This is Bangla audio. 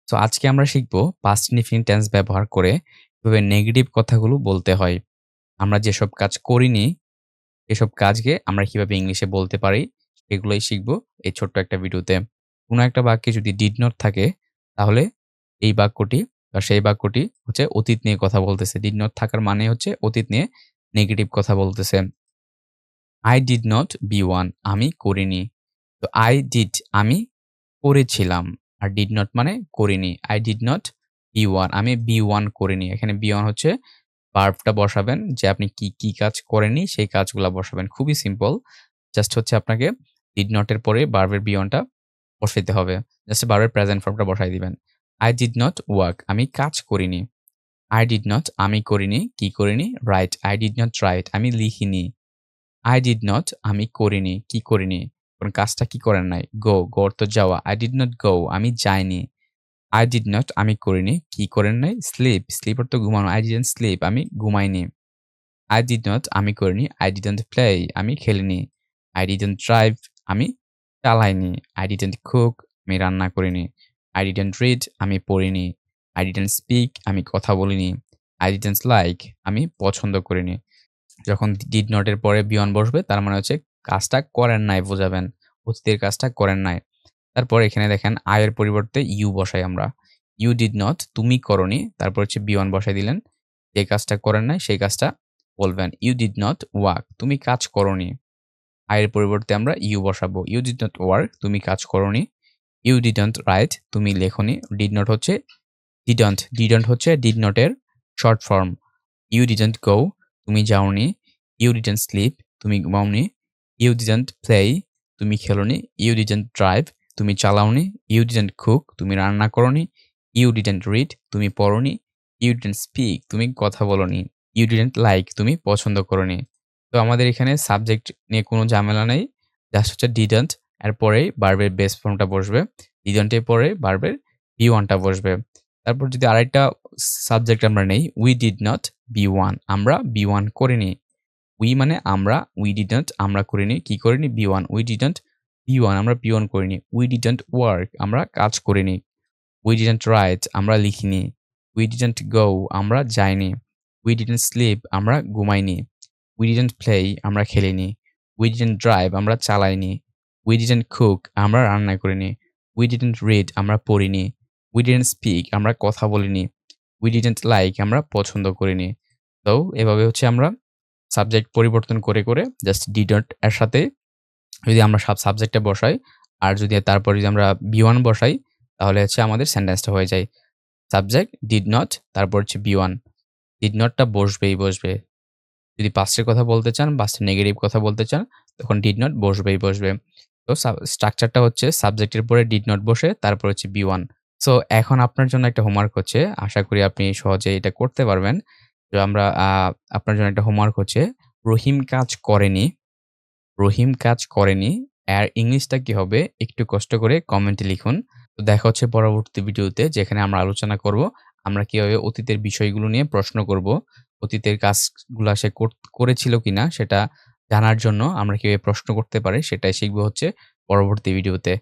তো আজকে আমরা শিখব পাস্ট ইনডিফিনিট টেন্স ব্যবহার করে কিভাবে নেগেটিভ কথাগুলো বলতে হয়। আমরা যেসব কাজ করিনি, এসব কাজকে আমরা কিভাবে ইংলিশে বলতে পারি, এগুলোই শিখব এই ছোট্ট একটা ভিডিওতে। কোনো একটা বাক্যে যদি ডিড নট থাকে, তাহলে এই বাক্যটি বা সেই বাক্যটি হচ্ছে অতীত নিয়ে কথা বলতেছে। ডিড নট থাকার মানে হচ্ছে অতীত নিয়ে নেগেটিভ কথা বলতেছে। I did not be one আমি করিনি। তো I did আমি করেছিলাম। আর did not মানে করিনি। I did not be one আমি be one করিনি। এখানে be one হচ্ছে ভার্বটা বসাবেন যে আপনি কি কাজ করেননি সেই কাজগুলা বসাবেন। খুবই সিম্পল। জাস্ট হচ্ছে আপনাকে did not এর পরে ভার্বের be one টা বসাইতে হবে। জাস্ট ভার্বের প্রেজেন্ট ফর্মটা বসায় দিবেন। I did not work আমি কাজ করিনি। I did not আমি করিনি। কি করিনি? write I did not write আমি লিখিনি। I did not আমি করিনি। কি করিনি? কোন কাজটা কি করেন নাই? go অর্থ যাওয়া। I did not go আমি যাইনি। I did not আমি করিনি। কি করেন নাই? sleep অর্থ ঘুমানো। I didn't sleep আমি ঘুমাইনি। I did not আমি করিনি। I didn't play আমি খেলিনি। I didn't drive আমি চালাইনি। I didn't cook আমি রান্না করিনি। I didn't read আমি পড়িনি। I didn't speak আমি কথা বলিনি। I didn't like আমি পছন্দ করিনি। যখন ডিড নট এর পরে be on বসবে তার মানে হচ্ছে কাজটা করেন নাই বোঝাবেন। অতীতের কাজটা করেন নাই। তারপর এখানে দেখেন I এর পরিবর্তে you বসাই আমরা। You did not তুমি করোনি। তারপর হচ্ছে be on বসাই দিলেন। যে কাজটা করেন নাই সেই কাজটা বলবেন। You did not work তুমি কাজ করোনি। I এর পরিবর্তে আমরা you বসাবো। You did not work তুমি কাজ করোনি। You didn't write তুমি লেখোনি। Did not হচ্ছে didn't হচ্ছে did not এর short form. You didn't go তুমি যাওনি। You didn't sleep তুমি ঘুমাওনি। You didn't play তুমি খেলোনি। You didn't drive তুমি চালাওনি। You didn't cook তুমি রান্না করোনি। You didn't read তুমি পড়োনি। You didn't speak তুমি কথা বলোনি। You didn't like তুমি পছন্দ করোনি। তো আমাদের এখানে সাবজেক্ট নিয়ে কোনো ঝামেলা নেই। জাস্ট হচ্ছে didn't এর পরেই ভার্বের বেস ফর্মটা বসবে। didn't এর পরে ভার্বের be one টা বসবে। তারপর যদি আরেকটা সাবজেক্ট আমরা নেই, we did not be one আমরা be one করিনি। we মানে আমরা, we didn't আমরা করিনি। কি করিনি? be one we didn't be one আমরা be one করিনি। we didn't work আমরা কাজ করিনি। we didn't write আমরা লিখিনি। we didn't go আমরা যাইনি। we didn't sleep আমরা ঘুমাইনি। we didn't play আমরা খেলিনি। we didn't drive আমরা চালাইনি। we didn't cook আমরা রান্না করিনি। we didn't read আমরা পড়িনি। we didn't speak আমরা কথা বলিনি। we didn't like আমরা পছন্দ করিনি। তো এভাবে হচ্ছে আমরা সাবজেক্ট পরিবর্তন করে জাস্ট did not এর সাথে যদি আমরা সাবজেক্টটা বসাই আর যদি তারপর যদি আমরা be one বসাই তাহলে হচ্ছে আমাদের সেন্টেন্সটা হয়ে যায়। সাবজেক্ট did not তারপর হচ্ছে be one did not টা বসবে। যদি পাস্টের কথা বলতে চান, পাস্টের নেগেটিভ কথা বলতে চান, তখন ডিড নট বসবে। তো স্ট্রাকচারটা হচ্ছে সাবজেক্টের পরে ডিড নট বসে তারপর হচ্ছে বি ওয়ান। সো এখন আপনার জন্য একটা হোমওয়ার্ক হচ্ছে। আশা করি আপনি সহজে এটা করতে পারবেন। তো আমরা আপনার জন্য একটা হোমওয়ার্ক হচ্ছে রহিম কাজ করেনি। এর ইংলিশটা কি হবে? একটু কষ্ট করে কমেন্টে লিখুন। তো দেখা হচ্ছে পরবর্তী ভিডিওতে যেখানে আমরা আলোচনা করব আমরা কিভাবে অতীতের বিষয়গুলো নিয়ে প্রশ্ন করব। অতীতের কাজগুলা সে করেছিল কিনা সেটা জানার জন্য আমরা কিভাবে প্রশ্ন করতে পারি সেটাই শিখব হচ্ছে পরবর্তী ভিডিওতে।